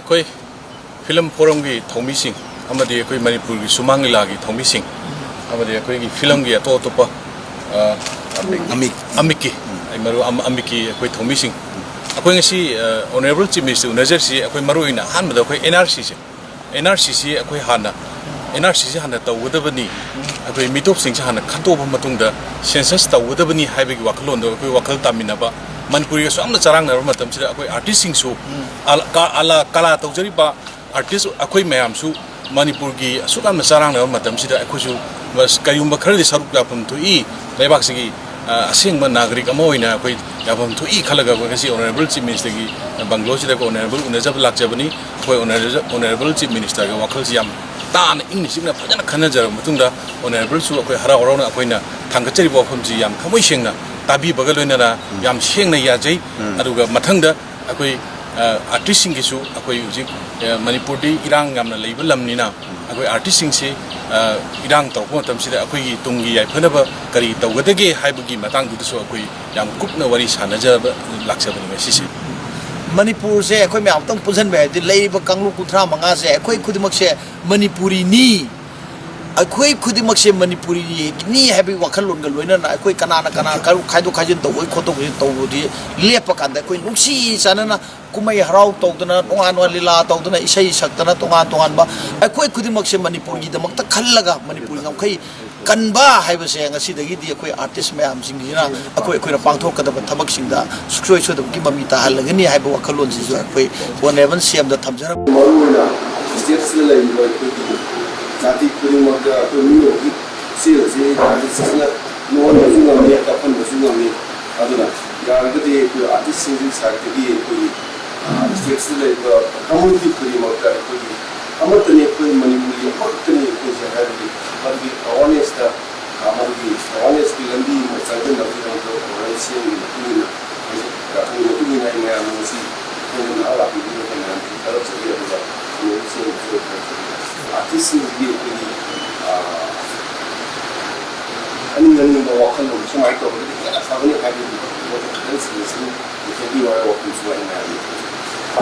कोई film forum की थोमीसिंग अमदी कोई मणिपुर की सुमांग लीला की थोमीसिंग अमदी कोई की फिल्म की अतो अतोप अमिकी मरु अमिकी कोई थोमीसिंग अकोई ngasi honorable chief minister unajersi akoi maruina hanbada akoi NRCC akoi hana NRCC hana tawudabani akoi mitop singsa hana khatoba matungda census tawudabani haibagi wakalon do akoi wakal taminaba manipuri ga samna charang na matam sida akoi artist singsu ala kala tawjari ba artist akoi mayam su manipur gi asukan charang na matam sida akoi su bas kayum bakharli saruk lapam tu I lebak sigi asing nagrik amoina akoi yapam tu I khalaga ko ngasi honorable chief minister gi banglo sida ko honorable unajab lakjabani akoi honorable chief minister ga wakal siam tan ingni singna phajana khanajar matungda honorable su akoi hara horona akoi na thangachari bo phomji yam thamoi sengna tabi bagaloina na yam sengna yajai aduga mathangda akoi artist sing gisu akoi uji manipur di irang yamna leibal lamnina akoi artist sing se irang tawko tamsida akoi gi tungi yai phanaba kari tawgadage haibagi matang du so akoi yam kupna wari sanaja laksabani mesisi Manipur se akoi me amtang punsan be di leiba kanglu kuthra manga se akoi khudimak se manipuri ni akoi khudimak se manipuri ni habi wakhalon ga loina na akoi kana karu khaido khajin to oi khoto to di lepa kan da akoi nuksi sanana kumai harau to dana tongan wan lila to dana isai saktana tongan ba akoi khudimak se manipur gi damak ta khallaga manipur ngam khai kanba haiba se ngasi dagi di akoi artist mayam sing na akoi na pangthok kadaba thabak sing da suksoi so dam ki mami ta halagani haiba wakhalon si akoi honorable CM da thamjara maruina states la iba jati kuri maga to niyo ki sila se sila no no sunga me ka pan sunga me aduna ya ngati ko artist sing sa ki ko states la iba community kuri maga ko amatne ko manipuri amatne ko jahari margi awareness da margi awareness ki lambi masajan da ko awareness ni ka ko ni na me amusi ko na ala ki ni na taraf se ya da ko se artist ni ko ni ani ngani ba wakal no sumai to ka sabani ka ni ko dan se ni ke wa wa ku suai na ni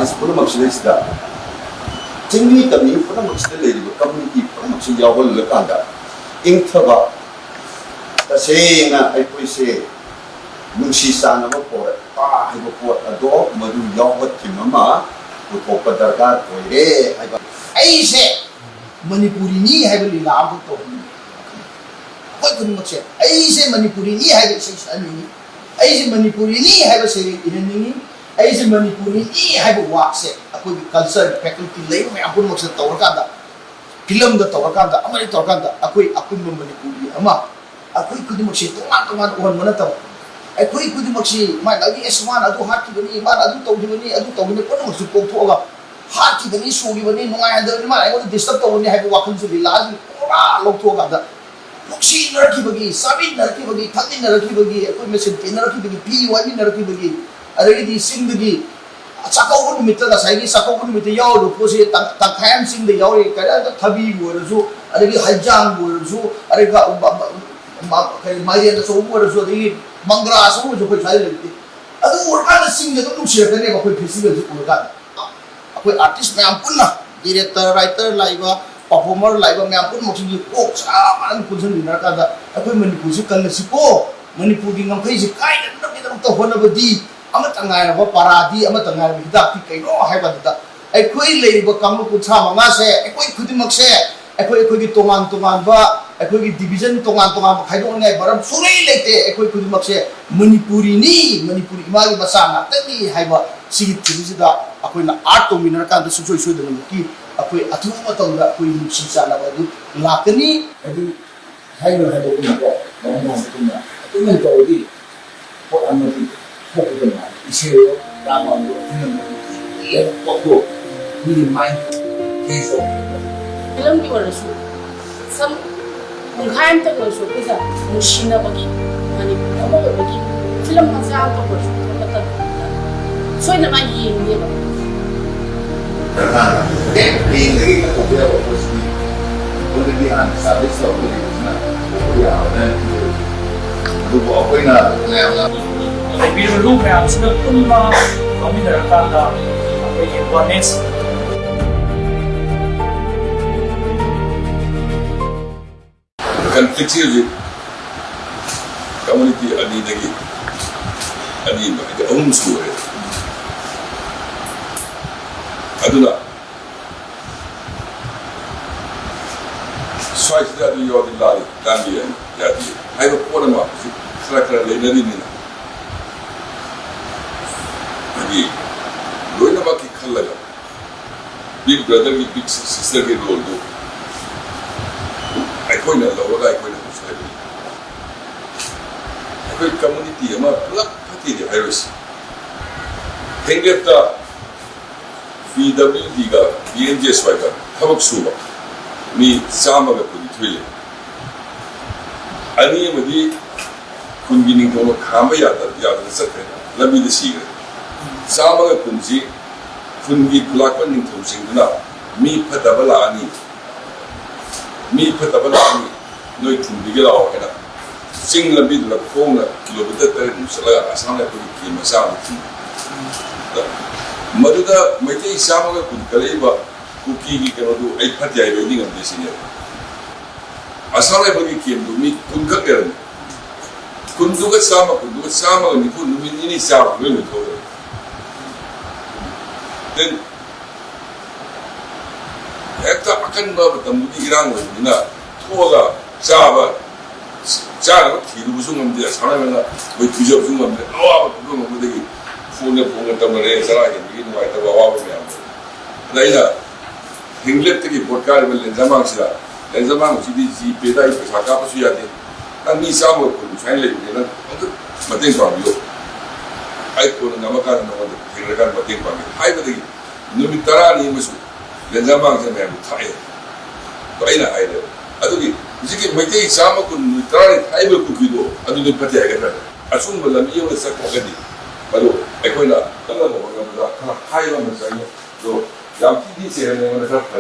as pura maksudnya tinggi kami pernah maksudnya lagi community pernah maksudnya awal lekanda ingthaba tasena ai poise nungsi sana mo por pa ai mo por ado madu yawat kimama ko padargar koire ai se manipuri ni hai bali lam to koi kun maksud ai se manipuri ni hai se ani ai se manipuri ni hai ba se ini ai se manipuri ni hai ba wak se akoi culture faculty lei me apun maksud tawakanda film da tawakanda amari tawakanda akoi manipuri ama akoi kudi maksud tongan uhan mana taw akoi kudi maksud mai lagi esman adu hati bani man adu tawdibani kono maksud ko thoga hati bani sogi bani nungai anda ni mai ko disturb tawni hai ba wakun su bilal ora lok thoga da nuksi narki bagi sabi narki bagi thani narki bagi akoi message narki bagi pi wani narki bagi adagi di sing bagi sakau mitra da sai sakau mitra yaw lu ko se tangkhayam sing de yaw re kada thabi go ru adagi hajang go ru adagi kai mai da so go ru di mangra so jo ko sai le adu urka da sing de nu share kane ba ko festival ji urka akoi artist me ampun director writer laiba performer laiba me ampun mochi ko sa an kunsun dinar ka da akoi manipur ji kal si ko manipur di ngam kai ji kai da to hona ba di ama tangai na paradi ama tangai na hidak ti kai no hai ba da ai koi le ba kam ku cha ma se ai koi khudimak se ai koi gi tongan ba ai koi gi division tongan ba khai do ngai baram surei lete ai koi khudimak se manipuri ma gi basa na tani hai ba si ti ji da akoi na art to minar ka da su soi da ki akoi athu ma to da akoi ni si sa na ba du lakani adu hai no hai do ni ko na tu ni to di ko amati 이세요 나만도 예 먹고 미리 많이 계속 이런 게 원래서 참 공간 때 그래서 그래서 무신나 버기 아니 어머 버기 필름 하자 또 그래서 그랬다 소리는 많이 이해해 봐 네 이게 그거야 버스 오늘이 한 서비스 오늘이나 우리야 네 그리고 어머니나 그냥 Biru lu me am sino pun ma kami dah kata, kami buat nes conflict sih community ani lagi ani suara aduna soal sudah ada yang dilari dan dia jadi ayo pun nama serakah lain dari ni lagi dua nama kita laga big brother big sister ke role tu aku ni lawa aku ni muslim aku community ama pelak hati dia harus hingga ta PWD ga BNJ swiper habak suba mi sama ga kuni thile ani madi kungining ko khamba ya sakre labi de siga sama ga kunji kungi plakon ning thosing na mi phatabala ani noi thumbi ga law kana sing labi la khong na kilometer tar musala asam la ko ki masa maduda maite isama ga kun kalaiba kuki gi kano du ai phat yai ro ding am desine asam la ko ki du mi kun ka ger kun du ga sama ni kun mi ni sama lo ni ko then ekta akan ba betam di irang ni na thoga jaba jaga tiru busung am dia sana mena bai tujo busung am awa ba ko mo de phone tamare sara ni ni mai ta awa ba me am laila hinglet ki podcast bel zamang sila zamang si di ji peda i pesa ka pasu ya de tan ni sa mo ko chain le ni na mating pa yo ai ko na maka na mo de hinglekan mating pa ai ba de numi tara ni musu zamang se me am thai to ina ai de adugi jiki maite sama kun nutral tribal kukido adu de pati aga na asum bala mi yo sa ko gadi balo e ko na kala mo ga kala hai la ma sa yo do yam ti di se ne ma na ka